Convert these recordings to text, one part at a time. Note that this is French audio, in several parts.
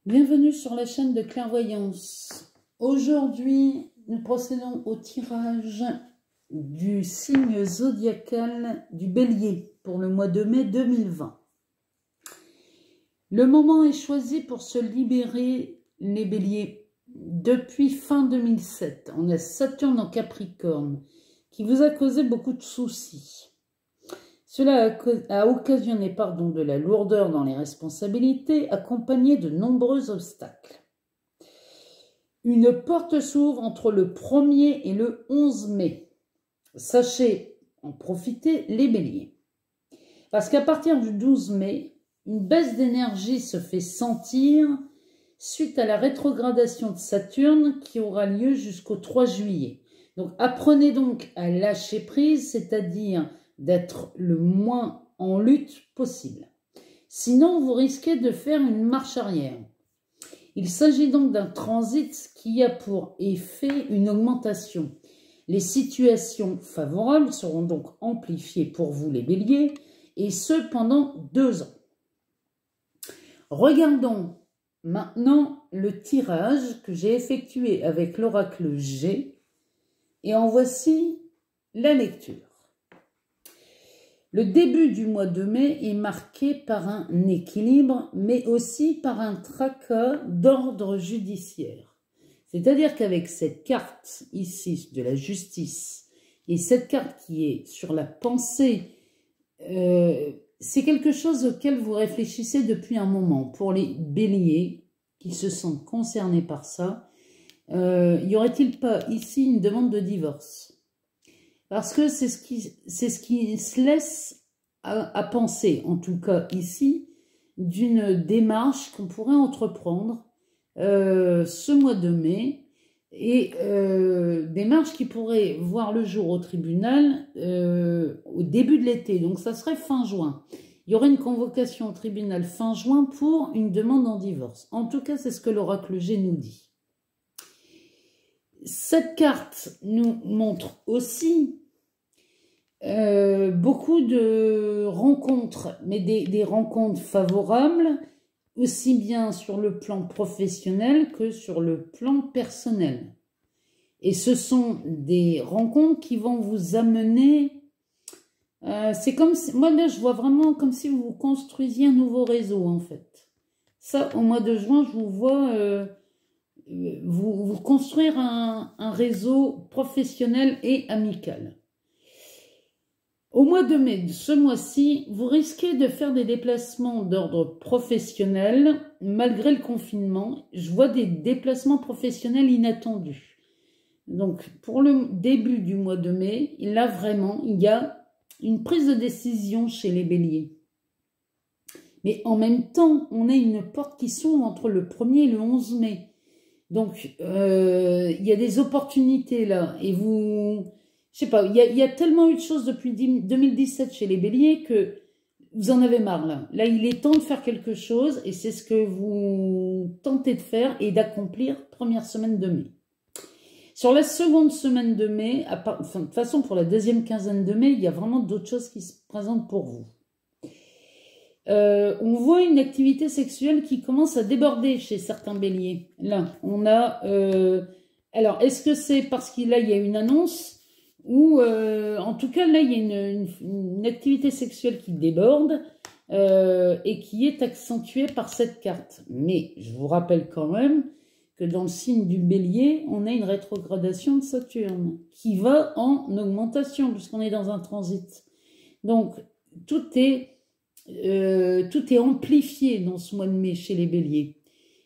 Bienvenue sur la chaîne de clairvoyance. Aujourd'hui, nous procédons au tirage du signe zodiacal du Bélier pour le mois de mai 2020. Le moment est choisi pour se libérer, les Béliers. Depuis fin 2007, on a Saturne en Capricorne qui vous a causé beaucoup de soucis. Cela a occasionné de la lourdeur dans les responsabilités, accompagné de nombreux obstacles. Une porte s'ouvre entre le 1er et le 11 mai. Sachez en profiter, les Béliers. Parce qu'à partir du 12 mai, une baisse d'énergie se fait sentir suite à la rétrogradation de Saturne qui aura lieu jusqu'au 3 juillet. Donc apprenez donc à lâcher prise, c'est-à-dire d'être le moins en lutte possible. Sinon, vous risquez de faire une marche arrière. Il s'agit donc d'un transit qui a pour effet une augmentation. Les situations favorables seront donc amplifiées pour vous les Béliers, et ce pendant 2 ans. Regardons maintenant le tirage que j'ai effectué avec l'oracle G, et en voici la lecture. Le début du mois de mai est marqué par un équilibre, mais aussi par un tracas d'ordre judiciaire. C'est-à-dire qu'avec cette carte ici de la justice et cette carte qui est sur la pensée, c'est quelque chose auquel vous réfléchissez depuis un moment. Pour les Béliers qui se sentent concernés par ça, y aurait-il pas ici une demande de divorce ? Parce que c'est ce qui se laisse à penser, en tout cas ici, d'une démarche qu'on pourrait entreprendre ce mois de mai, et démarche qui pourrait voir le jour au tribunal au début de l'été, donc ça serait fin juin. Il y aurait une convocation au tribunal fin juin pour une demande en divorce. En tout cas, c'est ce que l'oracle G nous dit. Cette carte nous montre aussi beaucoup de rencontres, mais des rencontres favorables, aussi bien sur le plan professionnel que sur le plan personnel. Et ce sont des rencontres qui vont vous amener... c'est comme si, moi là je vois vraiment comme si vous construisiez un nouveau réseau en fait. Ça, au mois de juin, je vous vois... vous construire un réseau professionnel et amical. Au mois de mai, ce mois-ci, vous risquez de faire des déplacements d'ordre professionnel malgré le confinement. Je vois des déplacements professionnels inattendus. Donc, pour le début du mois de mai, là vraiment, il y a une prise de décision chez les Béliers. Mais en même temps, on a une porte qui s'ouvre entre le 1er et le 11 mai. Donc, il y a des opportunités là. Et vous... Je sais pas, il y a tellement eu de choses depuis 2017 chez les Béliers que vous en avez marre là. Là, il est temps de faire quelque chose et c'est ce que vous tentez de faire et d'accomplir première semaine de mai. Sur la seconde semaine de mai, de toute façon pour la deuxième quinzaine de mai, il y a vraiment d'autres choses qui se présentent pour vous. On voit une activité sexuelle qui commence à déborder chez certains Béliers. Là, on a... alors, est-ce que c'est parce qu'il y a une annonce ou en tout cas, là, il y a une activité sexuelle qui déborde et qui est accentuée par cette carte. Mais je vous rappelle quand même que dans le signe du Bélier, on a une rétrogradation de Saturne qui va en augmentation puisqu'on est dans un transit. Donc, tout est amplifié dans ce mois de mai chez les Béliers.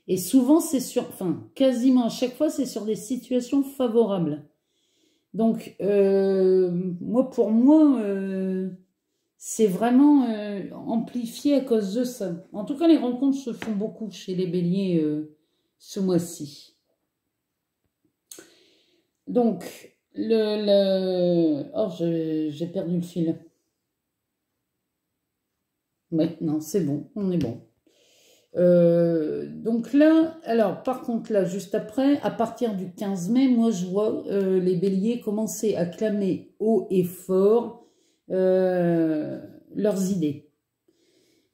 Et souvent, c'est sur... Enfin, quasiment à chaque fois, c'est sur des situations favorables. Donc, pour moi, c'est vraiment amplifié à cause de ça. En tout cas, les rencontres se font beaucoup chez les Béliers ce mois-ci. Donc, oh, j'ai perdu le fil. Ouais, non, c'est bon, on est bon. Donc là, alors par contre là, juste après, à partir du 15 mai, moi je vois les Béliers commencer à clamer haut et fort leurs idées.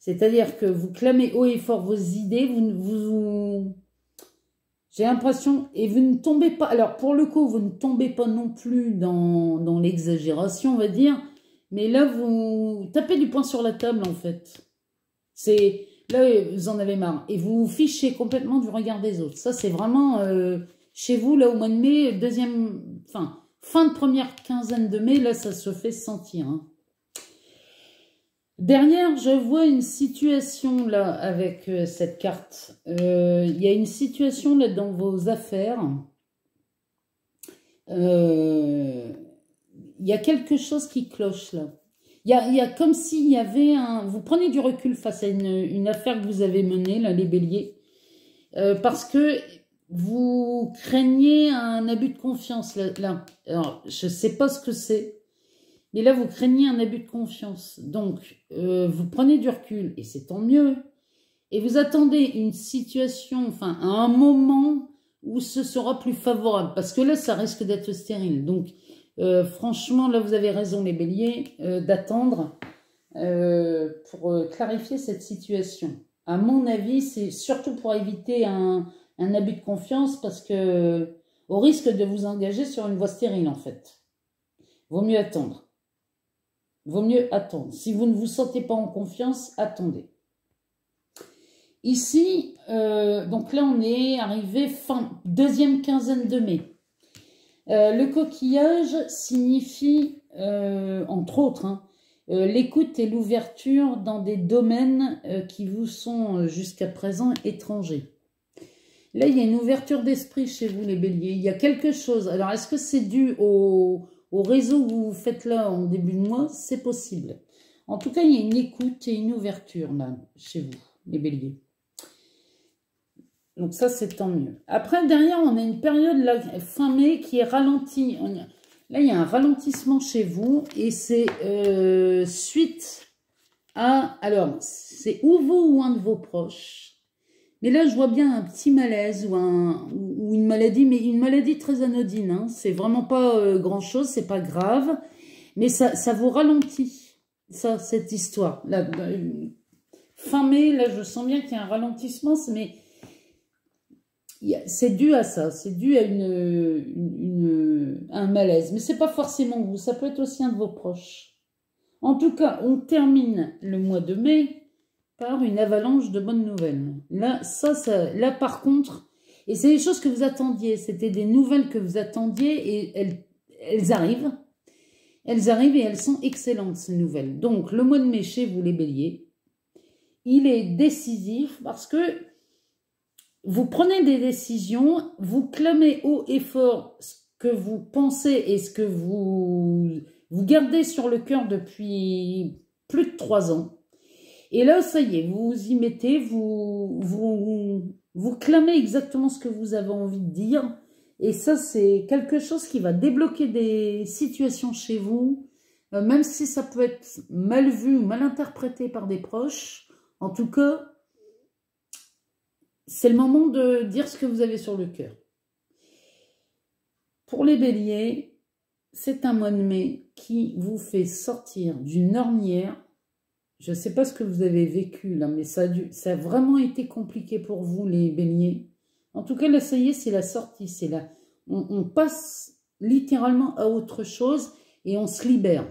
C'est-à-dire que vous clamez haut et fort vos idées, j'ai l'impression, et vous ne tombez pas, alors pour le coup, vous ne tombez pas non plus dans l'exagération, on va dire, mais là, vous tapez du poing sur la table, en fait. Là, vous en avez marre. Et vous vous fichez complètement du regard des autres. Ça, c'est vraiment, chez vous, là, au mois de mai, fin de première quinzaine de mai, là, ça se fait sentir, hein. Derrière, je vois une situation là avec cette carte. Il y a une situation là dans vos affaires. Il y a quelque chose qui cloche là. Il y a comme s'il y avait un... Vous prenez du recul face à une affaire que vous avez menée, là, les béliers. Parce que vous craignez un abus de confiance là. Alors, je ne sais pas ce que c'est. Mais là, vous craignez un abus de confiance. Donc, vous prenez du recul, et c'est tant mieux. Et vous attendez une situation, enfin, à un moment où ce sera plus favorable. Parce que là, ça risque d'être stérile. Donc, franchement, là, vous avez raison, les béliers, d'attendre pour clarifier cette situation. À mon avis, c'est surtout pour éviter un abus de confiance, parce que, au risque de vous engager sur une voie stérile, en fait. Vaut mieux attendre. Vaut mieux attendre. Si vous ne vous sentez pas en confiance, attendez. Ici, donc là, on est arrivé deuxième quinzaine de mai. Le coquillage signifie, entre autres, hein, l'écoute et l'ouverture dans des domaines qui vous sont jusqu'à présent étrangers. Là, il y a une ouverture d'esprit chez vous, les béliers. Il y a quelque chose. Alors, est-ce que c'est dû au réseau que vous faites là en début de mois? C'est possible. En tout cas, il y a une écoute et une ouverture là, chez vous, les béliers. Donc ça, c'est tant mieux. Après, derrière, on a une période là, fin mai qui est ralentie. Là, il y a un ralentissement chez vous et c'est suite à... Alors, c'est ou vous ou un de vos proches. Mais là, je vois bien un petit malaise ou une maladie, mais une maladie très anodine. Hein. C'est vraiment pas grand-chose, c'est pas grave. Mais ça vous ralentit, ça, cette histoire. Là, fin mai, là, je sens bien qu'il y a un ralentissement, mais c'est dû à ça. C'est dû à un malaise. Mais c'est pas forcément vous, ça peut être aussi un de vos proches. En tout cas, on termine le mois de mai par une avalanche de bonnes nouvelles. Là, là par contre, et c'est des choses que vous attendiez, c'était des nouvelles que vous attendiez et elles arrivent. Elles arrivent et elles sont excellentes, ces nouvelles. Donc, le mois de mai chez vous, les béliers, il est décisif parce que vous prenez des décisions, vous clamez haut et fort ce que vous pensez et ce que vous gardez sur le cœur depuis plus de 3 ans. Et là, ça y est, vous y mettez, vous clamez exactement ce que vous avez envie de dire. Et ça, c'est quelque chose qui va débloquer des situations chez vous, même si ça peut être mal vu ou mal interprété par des proches. En tout cas, c'est le moment de dire ce que vous avez sur le cœur. Pour les béliers, c'est un mois de mai qui vous fait sortir d'une ornière. Je ne sais pas ce que vous avez vécu là, mais ça a vraiment été compliqué pour vous, les béliers. En tout cas, là, ça y est, c'est la sortie. C'est là. On passe littéralement à autre chose et on se libère.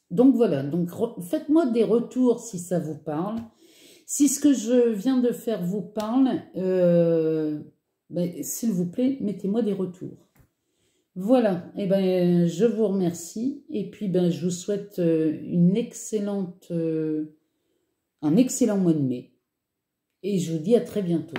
Donc voilà, donc faites-moi des retours si ça vous parle. Si ce que je viens de faire vous parle, s'il vous plaît, mettez-moi des retours. Voilà, et je vous remercie et puis je vous souhaite un excellent mois de mai et je vous dis à très bientôt.